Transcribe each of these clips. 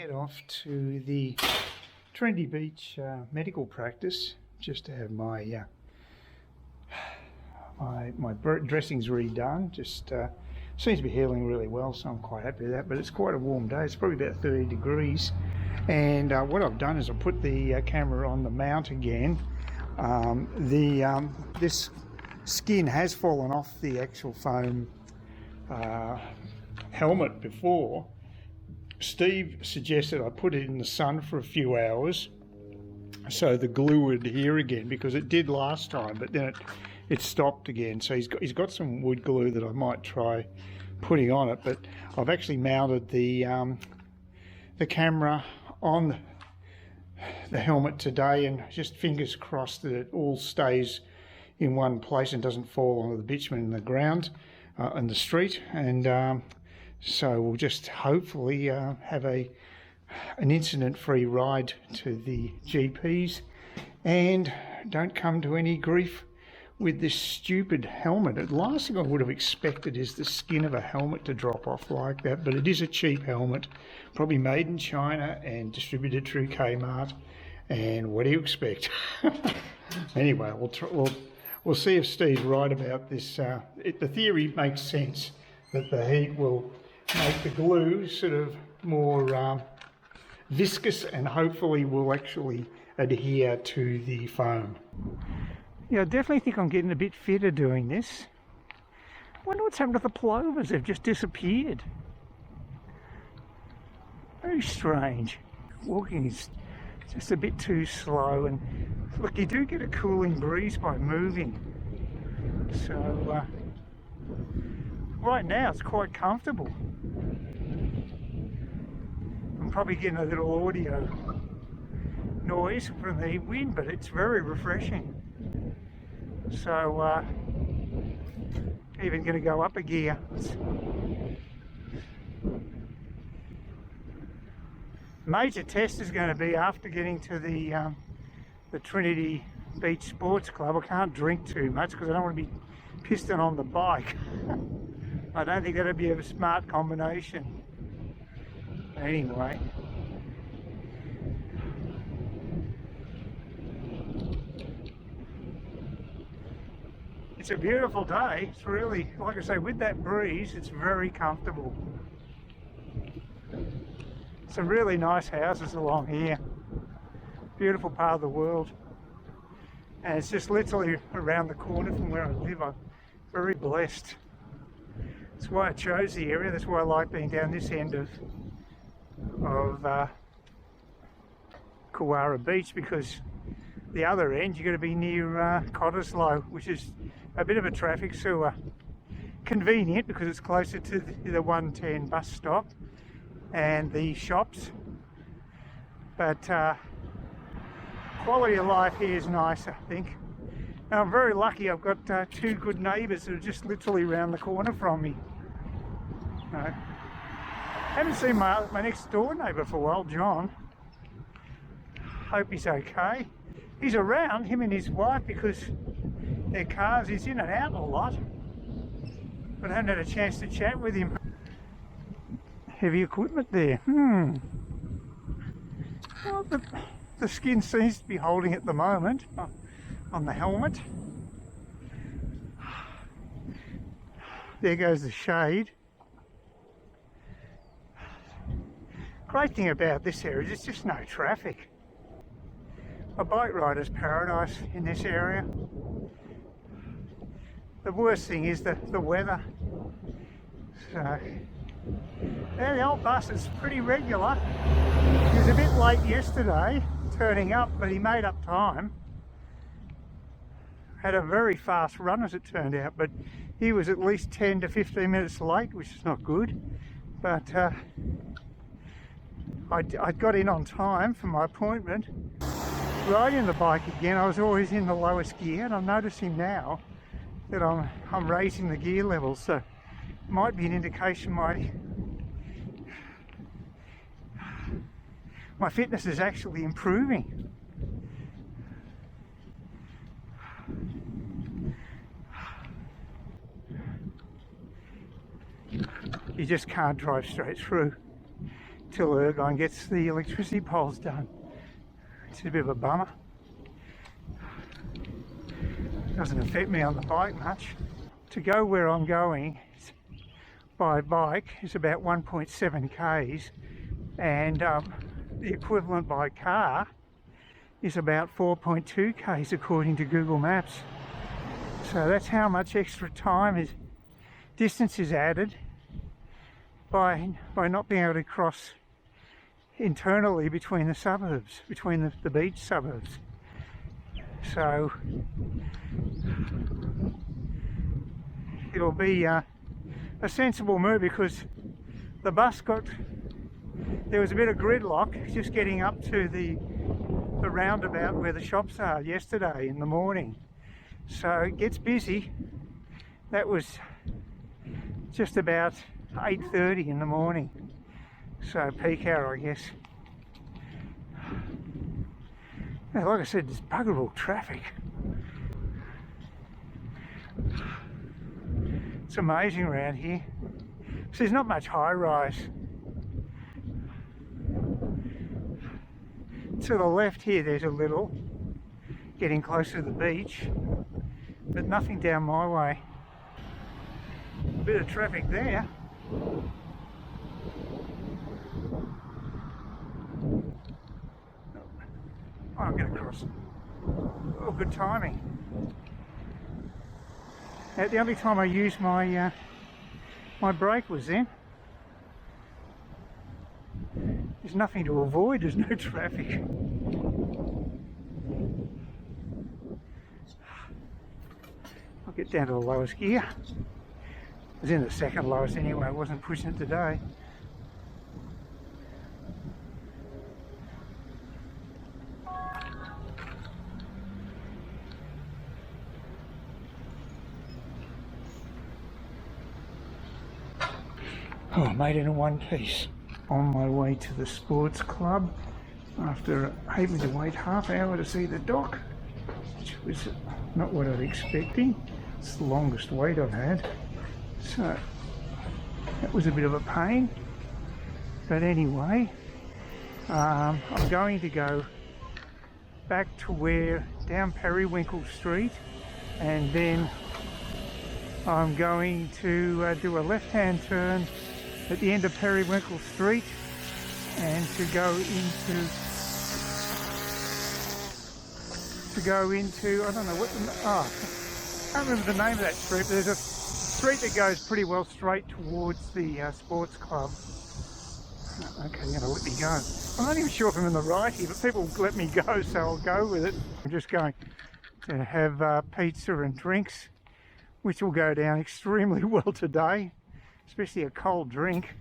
head off to the Trinity Beach medical practice just to have my my dressings redone. Just seems to be healing really well, so I'm quite happy with that. But it's quite a warm day. It's probably about 30 degrees. And what I've done is I put the camera on the mount again. This skin has fallen off the actual foam helmet before. Steve suggested I put it in the sun for a few hours so the glue would adhere again, because it did last time, but then it stopped again. So he's got some wood glue that I might try putting on it, but I've actually mounted the camera on the helmet today, and just fingers crossed that it all stays in one place and doesn't fall onto the bitumen in the ground in the street. And so we'll just hopefully have an incident-free ride to the GPs and don't come to any grief with this stupid helmet. The last thing I would have expected is the skin of a helmet to drop off like that, but it is a cheap helmet, probably made in China and distributed through Kmart, and what do you expect? Anyway, we'll see if Steve's right about this. The theory makes sense that the heat will make the glue sort of more viscous and hopefully will actually adhere to the foam. Yeah, I definitely think I'm getting a bit fitter doing this. I wonder what's happened to the plovers. They've just disappeared. Very strange. Walking is just a bit too slow, and look, you do get a cooling breeze by moving. So right now it's quite comfortable. I'm probably getting a little audio noise from the wind, but it's very refreshing. So even going to go up a gear. Major test is going to be after getting to the Trinity Beach Sports Club. I can't drink too much because I don't want to be piston on the bike. I don't think that'd be a smart combination. Anyway. It's a beautiful day. It's really, like I say, with that breeze, it's very comfortable. Some really nice houses along here. Beautiful part of the world. And it's just literally around the corner from where I live. I'm very blessed. That's why I chose the area. That's why I like being down this end of Kawara Beach, because the other end you're going to be near Cottesloe, which is a bit of a traffic sewer. Convenient because it's closer to the 110 bus stop and the shops, but quality of life here is nice, I think. And I'm very lucky. I've got two good neighbours that are just literally around the corner from me. I haven't seen my next door neighbour for a while, John. Hope he's okay. He's around, him and his wife, because their cars, he's in and out a lot, but I haven't had a chance to chat with him. Heavy equipment there. Well, the skin seems to be holding at the moment on the helmet. There goes the shade. Great thing about this area is there's just no traffic. A bike rider's paradise in this area. The worst thing is the weather. So, yeah, the old bus is pretty regular. He was a bit late yesterday turning up, but he made up time. Had a very fast run as it turned out, but he was at least 10 to 15 minutes late, which is not good. But I got in on time for my appointment. Riding the bike again, I was always in the lowest gear, and I'm noticing now that I'm raising the gear levels, so it might be an indication my fitness is actually improving. You just can't drive straight through. till Ergon gets the electricity poles done. It's a bit of a bummer. Doesn't affect me on the bike much. To go where I'm going by bike is about 1.7 k's, and the equivalent by car is about 4.2 k's according to Google Maps. So that's how much extra distance is added by not being able to cross internally between the suburbs, between the beach suburbs. So it'll be a sensible move, because the bus there was a bit of gridlock just getting up to the roundabout where the shops are yesterday in the morning. So it gets busy. That was just about 8:30 in the morning. So peak hour, I guess. Now, like I said, there's bugger all traffic. It's amazing around here. So there's not much high rise. To the left here there's a little, getting closer to the beach, but nothing down my way. A bit of traffic there. Oh, I'm going to cross. Oh, good timing. The only time I used my my brake was then. There's nothing to avoid, there's no traffic. I'll get down to the lowest gear. I was in the second lowest anyway, I wasn't pushing it today. Oh, I made it in one piece. On my way to the sports club after having to wait half hour to see the doc, which was not what I was expecting. It's the longest wait I've had. So that was a bit of a pain. But anyway, I'm going to go back to down Periwinkle Street, and then I'm going to do a left-hand turn at the end of Periwinkle Street, and to go into I don't know what I can't remember the name of that street, but there's a street that goes pretty well straight towards the sports club. Okay, you're going to let me go. I'm not even sure if I'm in the right here, but people let me go, so I'll go with it. I'm just going to have pizza and drinks, which will go down extremely well today, especially a cold drink.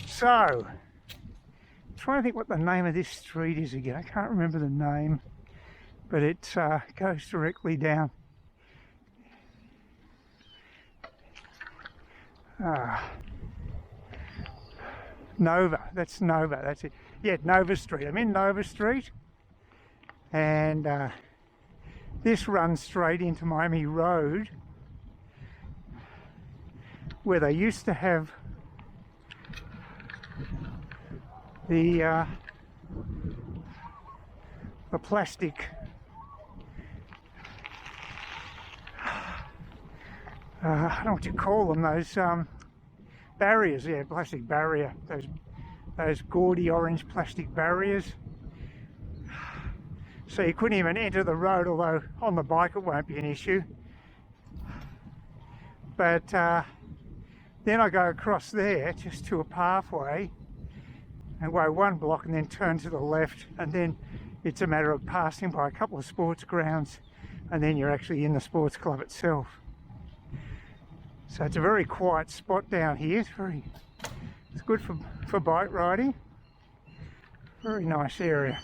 So, I'm trying to think what the name of this street is again. I can't remember the name, but it goes directly down. Nova, that's it. Yeah, Nova Street. I'm in Nova Street, and this runs straight into Miami Road, where they used to have the plastic I don't know what you call them, those barriers, yeah, plastic barrier, those gaudy orange plastic barriers. So you couldn't even enter the road, although on the bike it won't be an issue. But then I go across there just to a pathway and go one block and then turn to the left, and then it's a matter of passing by a couple of sports grounds, and then you're actually in the sports club itself. So it's a very quiet spot down here. It's good for bike riding. Very nice area.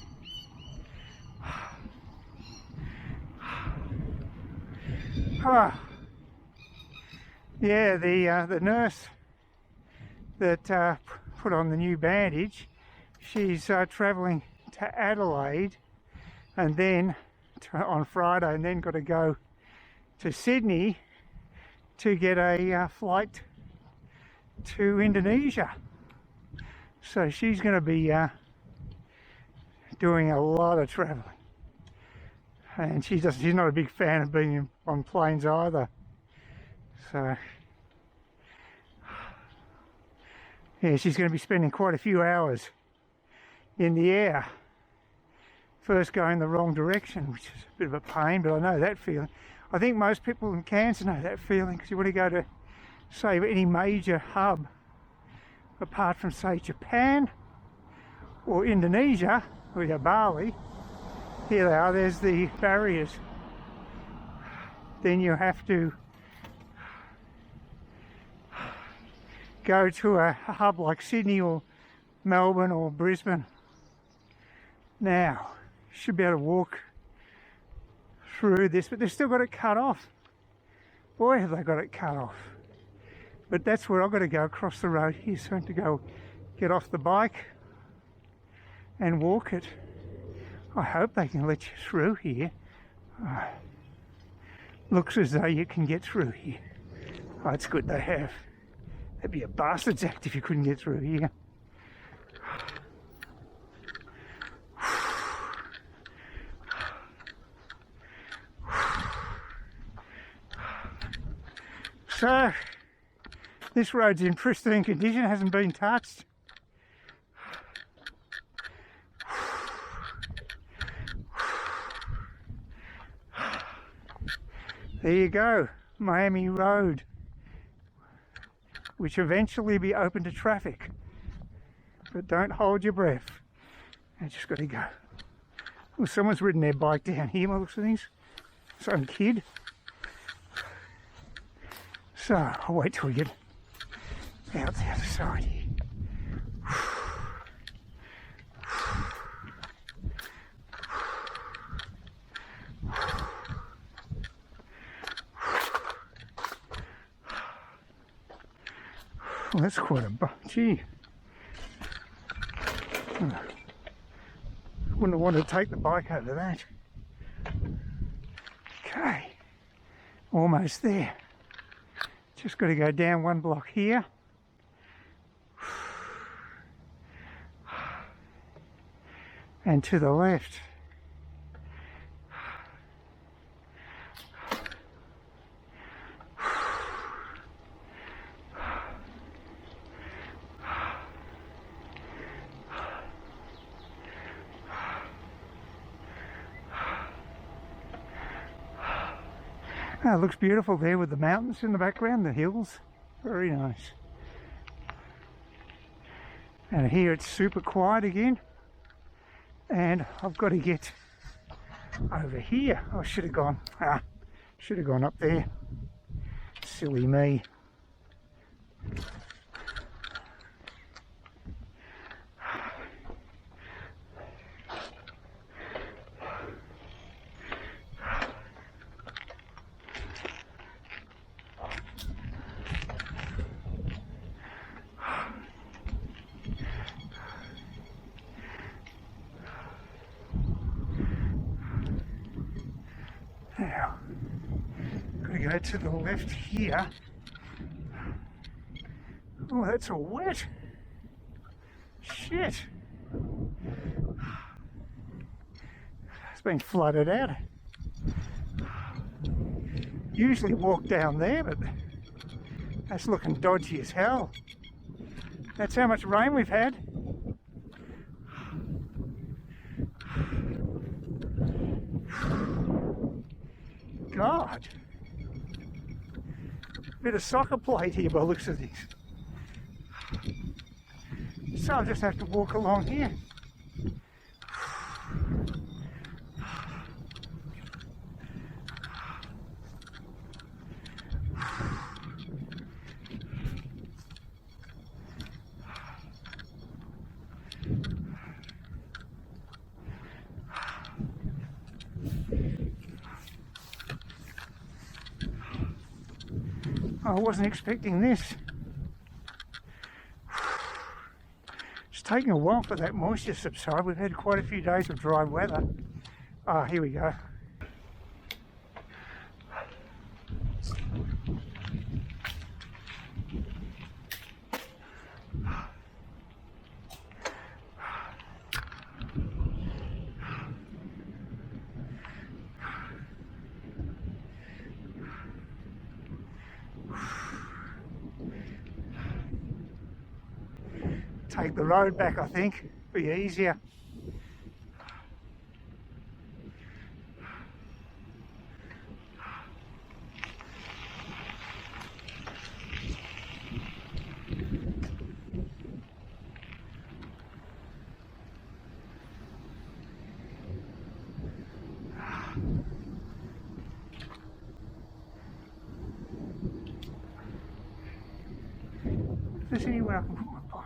Yeah, the nurse that put on the new bandage, she's travelling to Adelaide, and then on Friday, and then got to go to Sydney to get a flight to Indonesia. So she's going to be doing a lot of travelling, and she's not a big fan of being on planes either. So yeah, she's going to be spending quite a few hours in the air, first going the wrong direction, which is a bit of a pain, but I know that feeling. I think most people in Cairns know that feeling, because you want to go to, say, any major hub apart from, say, Japan or Indonesia, or Bali. Here they are, there's the barriers. Then you have to go to a hub like Sydney or Melbourne or Brisbane. Now, you should be able to walk through this, but they've still got it cut off. Boy, have they got it cut off. But that's where I've got to go, across the road here. So I have to go get off the bike and walk it. I hope they can let you through here. Looks as though you can get through here. Oh, it's good they have. That'd be a bastard's act if you couldn't get through here. So, this road's in pristine condition, hasn't been touched. There you go, Miami Road, which eventually be open to traffic. But don't hold your breath. I just got to go. Well, someone's ridden their bike down here, by the looks of things. Some kid. So I'll wait till we get out the other side here. Well, that's quite a bump. Gee. Wouldn't have wanted to take the bike over that. Okay. Almost there. Just got to go down one block here. And to the left. Oh, it looks beautiful there with the mountains in the background, the hills. Very nice. And here it's super quiet again. And I've got to get over here. I should have gone up there. Silly me. Now, got to go to the left here. Oh, that's all wet. Shit. It's been flooded out. Usually walk down there, but that's looking dodgy as hell. That's how much rain we've had. God. Bit of soccer plate here by the looks of these. So I'll just have to walk along here. I wasn't expecting this. It's taking a while for that moisture to subside. We've had quite a few days of dry weather. Ah, here we go. take the road back, I think. Be easier. If there's anywhere I can put my bike,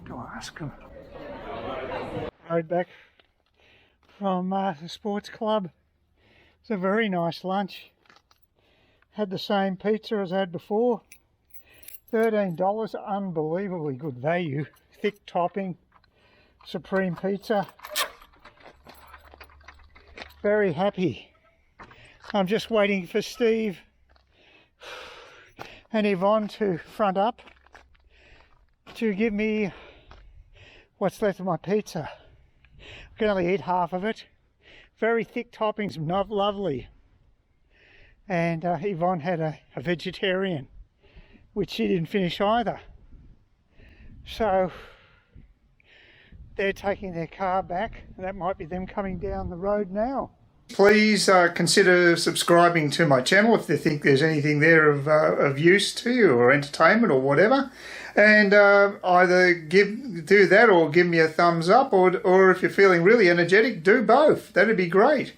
go ask them. Road back from the sports club. It's a very nice lunch. Had the same pizza as I had before. $13, unbelievably good value. Thick topping, supreme pizza. Very happy. I'm just waiting for Steve and Yvonne to front up to give me what's left of my pizza. I can only eat half of it. Very thick toppings, not lovely. And Yvonne had a vegetarian, which she didn't finish either. So they're taking their car back. That might be them coming down the road now. Please consider subscribing to my channel if you think there's anything there of use to you or entertainment or whatever. And either do that or give me a thumbs up, or if you're feeling really energetic, do both. That'd be great.